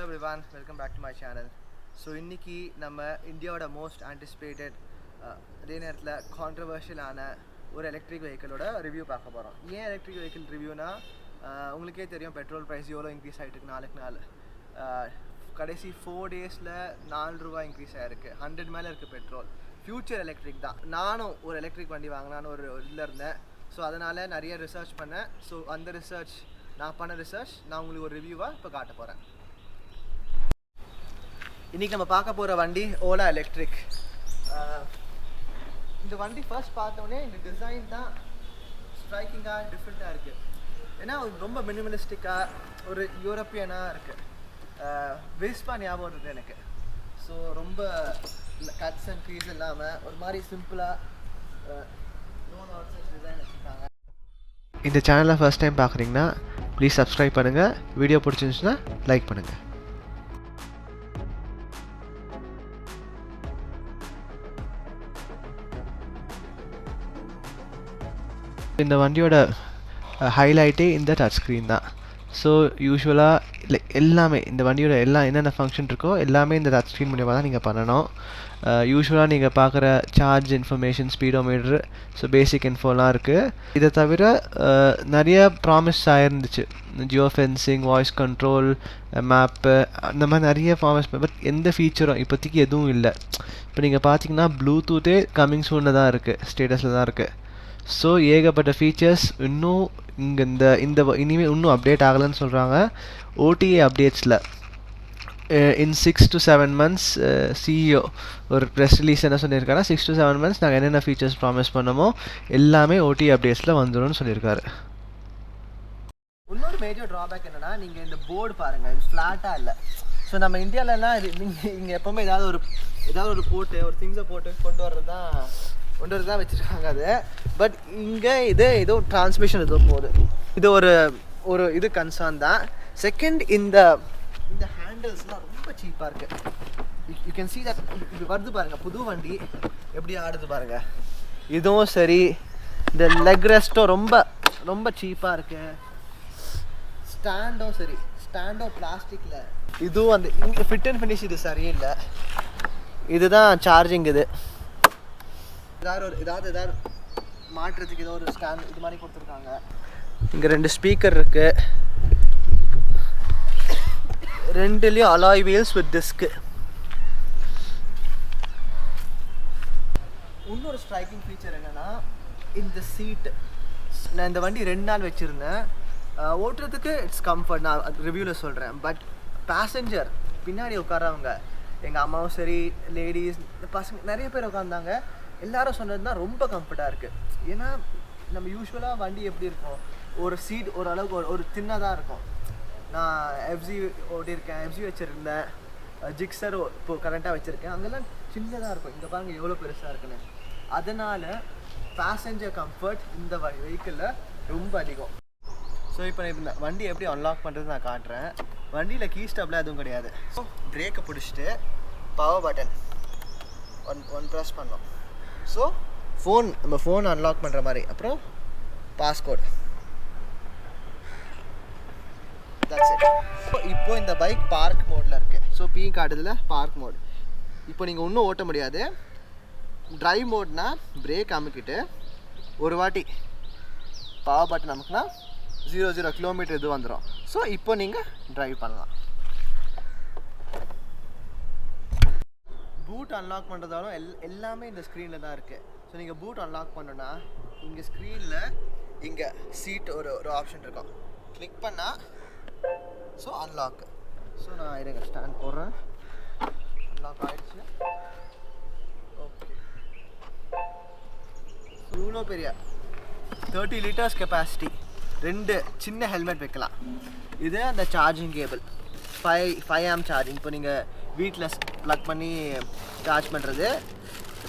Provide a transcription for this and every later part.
everyone, welcome back to my channel. So இன்னைக்கு நம்ம இந்தியாவோட மோஸ்ட் ஆன்டிசிபேட்டட் அதே நேரத்தில் கான்ட்ரவர்ஷியலான ஒரு எலக்ட்ரிக் வெஹிக்கிளோட ரிவ்யூ பார்க்க போகிறோம். ஏன் எலக்ட்ரிக் வெஹிக்கிள் ரிவ்யூனா உங்களுக்கே தெரியும் பெட்ரோல் ப்ரைஸ் எவ்வளோ இன்க்ரீஸ் ஆகிட்டு நாளுக்கு நாள். கடைசி 4 டேஸில் ₹4 இன்க்ரீஸ் ஆகிருக்கு. 100 மேலே இருக்குது பெட்ரோல். ஃப்யூச்சர் எலக்ட்ரிக் தான். நானும் ஒரு எலக்ட்ரிக் வண்டி வாங்கினான்னு ஒரு இதில் இருந்தேன். ஸோ அதனால் நிறைய ரிசர்ச் பண்ணேன். ஸோ அந்த ரிசர்ச் நான் பண்ண ரிசர்ச் நான் உங்களுக்கு ஒரு ரிவ்யூவாக இப்போ காட்ட போகிறேன். இன்றைக்கி நம்ம பார்க்க போகிற வண்டி ஓலா எலக்ட்ரிக். இந்த வண்டி ஃபர்ஸ்ட் பார்த்தோன்னே இந்த டிசைன் தான் ஸ்ட்ரைக்கிங்காக டிஃப்ரெண்ட்டாக இருக்குது. ஏன்னா ரொம்ப மினிமலிஸ்டிக்காக ஒரு யூரோப்பியனாக இருக்குது. வெஸ்பா ஞாபகம் இருக்குது எனக்கு. ஸோ ரொம்ப கட்ஸ் அண்ட் க்ரீஸ் இல்லாமல் ஒரு மாதிரி சிம்பிளாக டிசைன் வச்சுருக்காங்க. இந்த சேனலை ஃபர்ஸ்ட் டைம் பார்க்குறீங்கன்னா ப்ளீஸ் சப்ஸ்கிரைப் பண்ணுங்கள். வீடியோ பிடிச்சிருந்துச்சுன்னா லைக் பண்ணுங்கள். இந்த வண்டியோட ஹைலைட்டே இந்த டச் ஸ்க்ரீன் தான். ஸோ யூஸ்வலாக லைக் எல்லாமே இந்த வண்டியோட என்னென்ன ஃபங்க்ஷன் இருக்கோ எல்லாமே இந்த டச் ஸ்க்ரீன் மூலியமாக தான் நீங்கள் பண்ணணும். யூஸ்வலாக நீங்கள் பார்க்குற charge information, speedometer, so basic இன்ஃபோலாம் இருக்குது. இதை தவிர நிறைய ப்ராமிஸ் ஆகிருந்துச்சு. Geo fencing, voice control, map, அந்த மாதிரி நிறைய ப்ராமிஸ். பட் எந்த ஃபீச்சரும் இப்போதைக்கு எதுவும் இல்லை. இப்போ நீங்கள் பார்த்தீங்கன்னா ப்ளூடூத்தே கம்மிங் சூனில் தான் இருக்குது, ஸ்டேட்டஸில் தான் இருக்குது. ஸோ ஏகப்பட்ட ஃபீச்சர்ஸ் இன்னும் இந்த இனிமேல் இன்னும் அப்டேட் ஆகலைன்னு சொல்கிறாங்க. ஓடிஏ அப்டேட்ஸில் இன் 6 to 7 months சிஇஓ ஒரு ப்ரெஸ் ரிலீஸ் என்ன சொல்லியிருக்காருன்னா 6 to 7 months நாங்கள் என்னென்ன ஃபீச்சர்ஸ் ப்ராமிஸ் பண்ணமோ எல்லாமே ஓடிஏ அப்டேட்ஸில் வந்துடும்னு சொல்லியிருக்காரு. இன்னொரு மேஜர் ட்ராபேக் என்னென்னா நீங்கள் இந்த போர்டு பாருங்கள், இது ஃப்ளாட்டாக இல்லை. ஸோ நம்ம இந்தியாவிலலாம் இது இங்கே எப்போவுமே ஏதாவது ஒரு போட்டு ஒரு திங்ஸை போட்டு கொண்டு வர்றது தான் வச்சுருக்காங்க அது. பட் இங்கே இது ஏதோ டிரான்ஸ்மிஷன் ஏதோ போகுது. இது ஒரு இது கன்சர்ன் தான். செகண்ட், இந்த ஹேண்டில்ஸ்லாம் ரொம்ப சீப்பாக இருக்குது. You can see that. இது வருது பாருங்கள், புது வண்டி எப்படி ஆடுது பாருங்கள். இதுவும் சரி, இந்த லெக் ரெஸ்ட்டும் ரொம்ப சீப்பாக இருக்குது. ஸ்டாண்டும் சரி, ஸ்டாண்டும் பிளாஸ்டிக்கில். இதுவும் அந்த இங்கே ஃபிட் அண்ட் ஃபினிஷ் இது சரியில்லை. இதுதான் சார்ஜிங். இது ஏதாவது மாற்றுறதுக்கு ஏதோ ஒரு ஸ்டாண்ட் இது மாதிரி கொடுத்துருக்காங்க. இங்கே 2 ஸ்பீக்கர் இருக்குது. 2லேயும் அலாய் வீல்ஸ் வித் டிஸ்க்கு. இன்னொரு ஸ்ட்ரைக்கிங் ஃபீச்சர் என்னென்னா இந்த சீட்டு. நான் இந்த வண்டி 2 நாள் வச்சுருந்தேன். ஓட்டுறதுக்கு இட்ஸ் கம்ஃபர்ட், நான் ரிவ்யூவில் சொல்கிறேன். பட் பேசஞ்சர் பின்னாடி உட்காரவங்க, எங்கள் அம்மாவும் சரி, லேடிஸ், பசங்க நிறைய பேர் உட்காந்தாங்க. எல்லாரும் சொன்னது தான் ரொம்ப கம்ஃபர்ட்டாக இருக்குது. ஏன்னா நம்ம யூஸ்வலாக வண்டி எப்படி இருக்கும், ஒரு சீட் ஓரளவுக்கு ஒரு தின்னதாக இருக்கும். நான் எஃப்சி ஓட்டியிருக்கேன், எஃப்சி வச்சுருந்தேன், ஜிக்ஸர் இப்போது கரண்ட்டாக வச்சுருக்கேன். அங்கெல்லாம் சின்னதாக இருக்கும். இங்கே பாருங்கள் எவ்வளோ பெருசாக இருக்குன்னு. அதனால் பேசஞ்சர் கம்ஃபர்ட் இந்த வெஹிக்கிளில் ரொம்ப அதிகம். ஸோ இப்போ இந்த வண்டி எப்படி அன்லாக் பண்ணுறது நான் காட்டுறேன். வண்டியில் கீ ஸ்டாப்லாம் எதுவும் கிடையாது. ஸோ பிரேக்கை பிடிச்சிட்டு பவர் பட்டன் ஒன் ப்ரெஸ் பண்ணோம். ஸோ நம்ம ஃபோன் அன்லாக் பண்ணுற மாதிரி. அப்புறம் பாஸ்கோட். That's it. இப்போ இந்த பைக் பார்க் மோடில் இருக்குது. ஸோ பீ காட்டுதில் பார்க் மோட். இப்போ நீங்கள் இன்னும் ஓட்ட முடியாது. ட்ரைவ் மோட்னா பிரேக் அமுக்கிட்டு ஒரு வாட்டி பவர் பட்டன் அமுக்குனா 0 கிலோமீட்டர் இது வந்துடும். ஸோ இப்போ நீங்கள் ட்ரைவ் பண்ணலாம். பூட் அன்லாக் பண்ணுறதாலும் எல்லாமே இந்த ஸ்க்ரீனில் தான் இருக்குது. ஸோ நீங்கள் பூட் அன்லாக் பண்ணோன்னா இங்கே ஸ்க்ரீனில் இங்கே சீட் ஒரு ஆப்ஷன் இருக்கும். கிளிக் பண்ணால் ஸோ அன்லாக். ஸோ நான் இருங்க ஸ்டாண்ட் போடுறேன். அன்லாக் ஆகிடுச்சு. ஓகே. இவ்வளோ பெரிய 30 liters கெப்பாசிட்டி. 2 சின்ன ஹெல்மெட் வைக்கலாம். இது அந்த சார்ஜிங் கேபிள் 5 amp சார்ஜிங். இப்போ நீங்கள் வீட்டில் ப்ளக் பண்ணி சார்ஜ் பண்ணுறது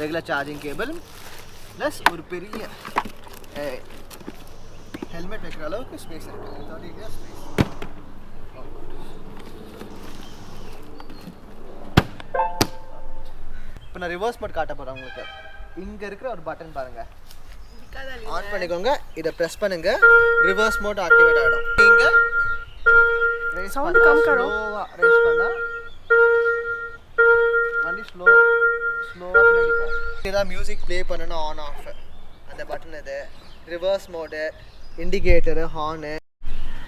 ரெகுலர் சார்ஜிங் கேபிள் ப்ளஸ் ஒரு பெரிய ஹெல்மெட் வைக்கிற அளவுக்கு ஸ்பேஸ் இருக்குது. 30 liters ஸ்பேஸ். இப்போ நான் ரிவர்ஸ் மோட் காட்ட போகிறேன் உங்களுக்கு. இங்கே இருக்கிற ஒரு பட்டன் பாருங்கள், ஆன் பண்ணிக்கோங்க. இதை ப்ரெஸ் பண்ணுங்கள், ரிவர்ஸ் மோட் ஆக்டிவேட் ஆகிடும். நீங்கள் साउंड कम करो ரேஸ் பண்ணா வண்டி ஸ்லோவா பின்னாடி போகும். இதான் மியூசிக் ப்ளே பண்ணணும் ஆன் ஆஃப் அந்த பட்டன் இது. ரிவர்ஸ் மோடு, இண்டிகேட்டரு, ஹார்னு,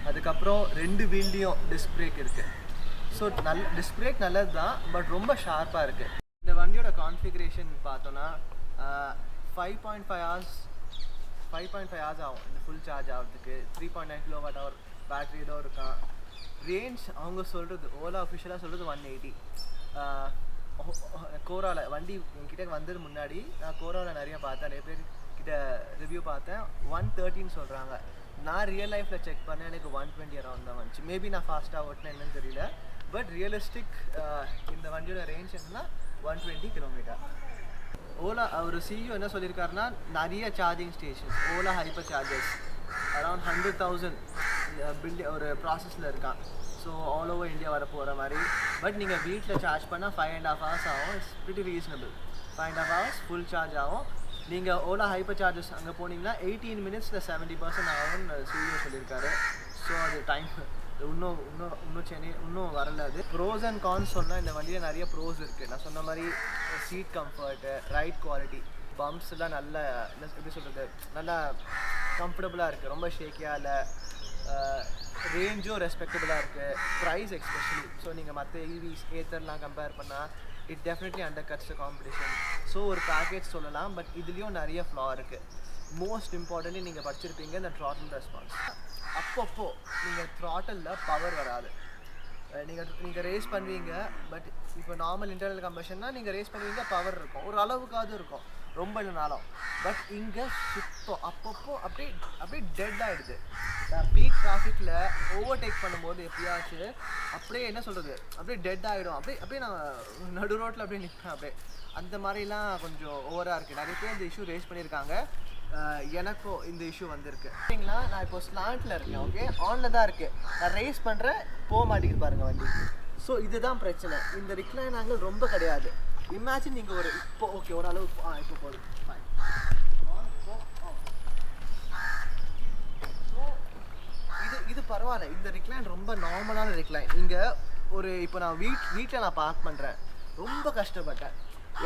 அதுக்கப்புறம் 2 வீல்லையும் டிஸ்க் பிரேக் இருக்குது. ஸோ டிஸ்க் பிரேக் நல்லது தான், பட் ரொம்ப ஷார்ப்பாக இருக்குது. இந்த வண்டியோட கான்ஃபிகரேஷன் பார்த்தோன்னா 5.5 hours ஆகும் இந்த ஃபுல் சார்ஜ் ஆகிறதுக்கு. 3.9 kWh பேட்டரியோட இருக்கான். ரேஞ்ச் அவங்க சொல்கிறது, ஓலா அஃபிஷியலாக சொல்கிறது 180. கோராவில் வண்டி என்கிட்ட வந்தது முன்னாடி நான் கோராவில் நிறைய பார்த்தேன், நிறைய பேர் கிட்ட ரிவ்யூ பார்த்தேன். 130 சொல்கிறாங்க. நான் ரியல் லைஃப்பில் செக் பண்ணேன், எனக்கு 120 அரௌண்ட் தான் வந்துச்சு. மேபி நான் ஃபாஸ்ட்டாக ஓட்டினேன் என்னன்னு தெரியல, பட் ரியலிஸ்டிக் இந்த வண்டியோட ரேஞ்ச் என்னன்னா 120 கிலோமீட்டர். ஓலா அவர் சிஇஓ என்ன சொல்லியிருக்காருன்னா, நிறைய charging stations Ola hyper chargers around 100,000 ஒரு ப்ராசஸில் இருக்கான். ஸோ ஆல் ஓவர் இந்தியா வர போகிற மாதிரி. பட் நீங்கள் வீட்டில் சார்ஜ் பண்ணால் 5.5 hours ஆகும். It's pretty reasonable. 5.5 hours full charge ஆகும். நீங்கள் ஓலா ஹைப்பர் சார்ஜஸ் அங்கே போனீங்கன்னா 18 minutes 70% ஆகும்னு சிஇஓ சொல்லியிருக்காரு. ஸோ அது டைம் இன்னும் வரல. அது ப்ரோஸ் அண்ட் கான்ஸ் சொன்னால் இந்த வண்டியில் நிறைய ப்ரோஸ் இருக்குது. நான் சொன்ன மாதிரி seat comfort, ride quality, bumps எல்லாம் நல்ல எப்படி சொல்கிறது, நல்லா கம்ஃபர்டபுளாக இருக்குது, ரொம்ப ஷேக்கியாக இல்லை. ரேஞ்சும் ரெஸ்பெக்டபுளாக இருக்குது. ப்ரைஸ் எக்ஸ்பெஷலி ஸோ நீங்கள் மற்ற ஈவிஸ் ஏத்தர்லாம் கம்பேர் பண்ணால் it definitely undercuts competition. So ஒரு பேக்கேஜ் சொல்லலாம், பட் இதுலேயும் நிறைய ஃப்ளா இருக்குது. மோஸ்ட் இம்பார்ட்டன்ட்லி நீங்கள் படிச்சிருப்பீங்க இந்த த்ராட்டில் ரெஸ்பான்ஸ். அப்பப்போ நீங்கள் த்ராட்டலில் பவர் வராது. நீங்கள் ரேஸ் பண்ணுவீங்க, பட் இப்போ நார்மல் இன்டர்னல் கம்பஷன்னா நீங்கள் ரேஸ் பண்ணுவீங்க, பவர் இருக்கும், ஒரு அளவுக்காவது இருக்கும், ரொம்ப இல்லைனாலும். பட் இங்கே சுத்தம் அப்பப்போ அப்படியே டெட் ஆகிடுது. பீக் டிராஃபிக்கில் ஓவர்டேக் பண்ணும்போது எப்படியாச்சு அப்படியே என்ன சொல்கிறது, அப்படியே டெட் ஆகிடும். அப்படியே நான் நடு ரோட்டில் அப்படியே நிற்பேன். அப்படியே அந்த மாதிரிலாம் கொஞ்சம் ஓவராக இருக்குது. நிறைய பேர் இந்த இஷ்யூ ரேஸ் பண்ணியிருக்காங்க. எனக்கும் இந்த இஷ்யூ வந்திருக்கு. சரிங்களா, நான் இப்போ ஸ்லாண்டில் இருக்கேன். ஓகே, ஆனில் தான் இருக்குது. நான் ரேஸ் பண்ணுறேன், போக மாட்டேங்குது பாருங்கள் வண்டி. ஸோ இதுதான் பிரச்சனை. இந்த ரிக்ளைன் ஆங்கிள் ரொம்ப கிடையாது. இமேஜின் நீங்கள் ஒரு இப்போ ஓகே ஓரளவு இப்போ போதும். ஸோ இது பரவாயில்ல. இந்த ரிக்ளைன் ரொம்ப நார்மலான ரிக்ளைன். இங்கே ஒரு இப்போ நான் வீட்டில் நான் பார்க் பண்ணுறேன், ரொம்ப கஷ்டப்பட்டேன்.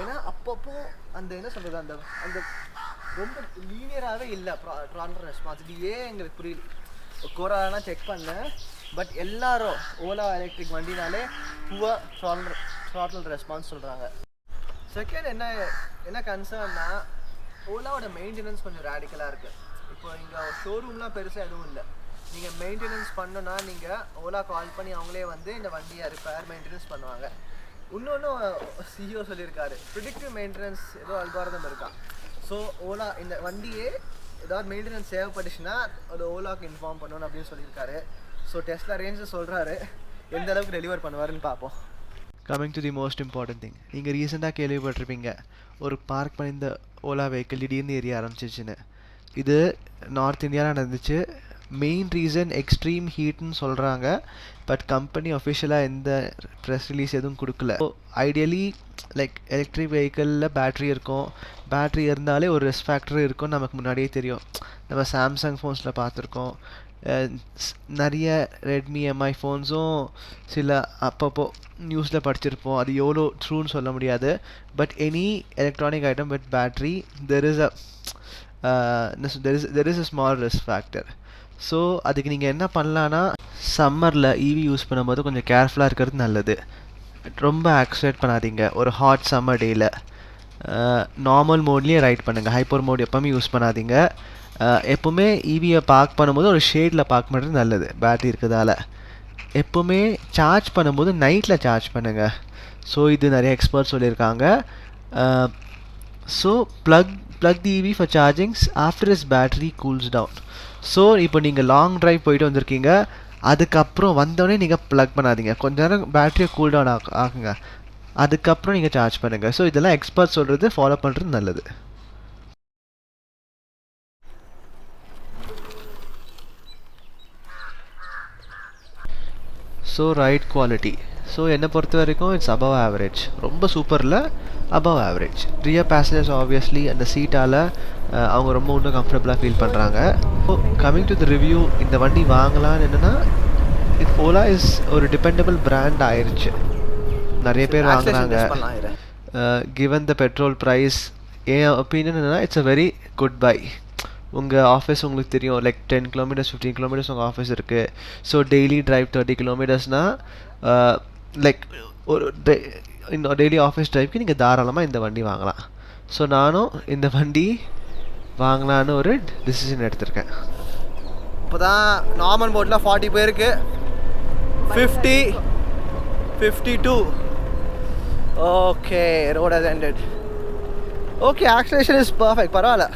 ஏன்னா அப்பப்போ அந்த என்ன சொல்கிறது, அந்த ரொம்ப லீனியராகவே இல்லை த்ராட்டில் ரெஸ்பான்ஸ். இது ஏன் எங்களுக்கு புரியல. கோராலாம் செக் பண்ணேன், பட் எல்லாரும் ஓலா எலக்ட்ரிக் வண்டினாலே புவர் த்ராட்டில் ரெஸ்பான்ஸ் சொல்கிறாங்க. செகண்ட் என்ன கன்சர்ன்னா, ஓலாவோட மெயின்டெனன்ஸ் கொஞ்சம் ரேடிக்கலாக இருக்குது. இப்போ இங்கே ஷோரூம்லாம் பெருசாக எதுவும் இல்லை. நீங்கள் மெயின்டெனன்ஸ் பண்ணணுன்னா நீங்கள் ஓலா கால் பண்ணி அவங்களே வந்து இந்த வண்டியை ரிப்பேர் மெயின்டெனன்ஸ் பண்ணுவாங்க. இன்னொன்றும் சிஇஓ சொல்லியிருக்காரு, ப்ரிடிக்டிவ் மெயின்டெனன்ஸ் ஏதோ அல்காரிதம் இருக்கான். ஸோ ஓலா இந்த வண்டியே ஏதாவது மெயின்டெனன்ஸ் தேவைப்பட்டுச்சுன்னா அது ஓலாவுக்கு இன்ஃபார்ம் பண்ணணும் அப்படின்னு சொல்லியிருக்காரு. ஸோ டெஸ்லா ரேஞ்சு சொல்கிறாரு, எந்த அளவுக்கு டெலிவர் பண்ணுவாருன்னு பார்ப்போம். Coming to the most important thing, நீங்கள் ரீசெண்டாக கேள்விப்பட்டிருப்பீங்க ஒரு பார்க் பண்ணியிருந்த ஓலா வெஹிக்கிள் திடீர்னு ஏரிய ஆரம்பிச்சிச்சுன்னு. இது நார்த் இந்தியாவில் நடந்துச்சு. மெயின் ரீசன் எக்ஸ்ட்ரீம் ஹீட்னு சொல்கிறாங்க, பட் கம்பெனி அஃபிஷியலாக எந்த ப்ரெஸ் ரிலீஸ் எதுவும் கொடுக்கல. ஸோ ஐடியலி லைக் எலக்ட்ரிக் வெஹிக்கிளில் பேட்ரி இருக்கும், பேட்ரி இருந்தாலே ஒரு ரிஸ்க் ஃபேக்டர் இருக்கும்னு நமக்கு முன்னாடியே தெரியும். நம்ம சாம்சங் ஃபோன்ஸில் பார்த்துருக்கோம், நிறைய ரெட்மி எம்ஐ ஃபோன்ஸும் சில அப்பப்போ நியூஸில் படிச்சிருப்போம். அது எவ்வளோ ட்ரூன்னு சொல்ல முடியாது. But any electronic item with battery there is a small risk factor. So அதுக்கு நீங்கள் என்ன பண்ணலான்னா, சம்மரில் ஈவி யூஸ் பண்ணும்போது கொஞ்சம் கேர்ஃபுல்லாக இருக்கிறது நல்லது. ரொம்ப ஆக்சிலேட் பண்ணாதீங்க. ஒரு ஹாட் சம்மர் டேயில் நார்மல் மோட்லேயே ரைட் பண்ணுங்கள். ஹைப்பர் மோட் எப்போவுமே யூஸ் பண்ணாதீங்க. எப்போவுமே ஈவியை பார்க் பண்ணும்போது ஒரு ஷேடில் பார்க் பண்ணுறது நல்லது பேட்ரி இருக்கிறதால. எப்போவுமே சார்ஜ் பண்ணும்போது நைட்டில் சார்ஜ் பண்ணுங்கள். ஸோ இது நிறைய எக்ஸ்பர்ட்ஸ் சொல்லியிருக்காங்க. So plug the EV for chargings after its battery cools down. So இப்போ நீங்கள் லாங் ட்ரைவ் போயிட்டு வந்திருக்கீங்க, அதுக்கப்புறம் வந்தோடனே நீங்கள் ப்ளக் பண்ணாதீங்க. கொஞ்ச நேரம் பேட்டரியை கூல் டவுன் ஆகுங்க, அதுக்கப்புறம் நீங்கள் சார்ஜ் பண்ணுங்கள். ஸோ இதெல்லாம் எக்ஸ்பர்ட் சொல்கிறது ஃபாலோ பண்ணுறது நல்லது. ஸோ ரைட் குவாலிட்டி, ஸோ என்னை பொறுத்த வரைக்கும் இட்ஸ் அபவ் ஆவரேஜ். ரொம்ப சூப்பரில் above average. Rear passengers obviously அந்த சீட்டால் அவங்க ரொம்ப இன்னும் கம்ஃபர்டபுளாக ஃபீல் பண்ணுறாங்க. So coming to the review, இந்த வண்டி வாங்கலான்னு என்னென்னா ஓலா இஸ் ஒரு டிபெண்டபிள் பிராண்ட் ஆயிடுச்சு, நிறைய பேர் வாங்குறாங்க. கிவன் த பெட்ரோல் ப்ரைஸ், என் ஒப்பீனியன் என்னன்னா it's a very good buy. உங்கள் ஆஃபீஸ் உங்களுக்கு தெரியும், லைக் 10 கிலோமீட்டர்ஸ் 15 கிலோமீட்டர்ஸ் உங்கள் ஆஃபீஸ் இருக்குது. ஸோ டெய்லி ட்ரைவ் 30 கிலோமீட்டர்ஸ்னால் லைக் ஒரு டெய்லி ஆஃபீஸ் ட்ரைவ்க்கு நீங்கள் தாராளமாக இந்த வண்டி வாங்கலாம். ஸோ நானும் இந்த வண்டி வாங்கலான்னு ஒரு டிசிஷன் எடுத்திருக்கேன். இப்போ தான் நார்மல் மோட்டில் 40 பேருக்கு 50 52. Okay, road has ended. Okay, oscillation is perfect, பரவாயில்ல.